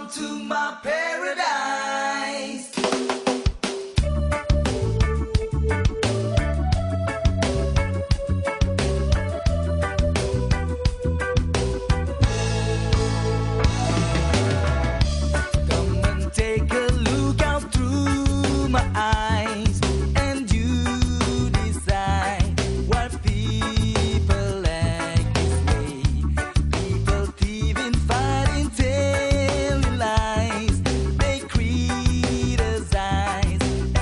Welcome to my paradise. Come and take a look out through my eyes, and you decide why people act this way. People thieving, fighting, telling lies. They criticize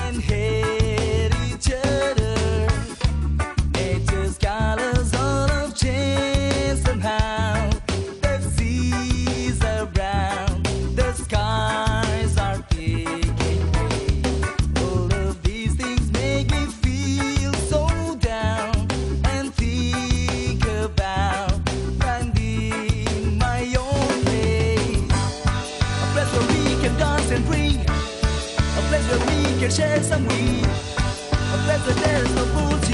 and hate each other. Nature's colors all have changed somehow. The seas are brown, the skies are taking gray. All of these things make me feel so down, and think about finding my own place. A place where we can dance and breathe, a place where we can share some weed, a place where there's no bullshit.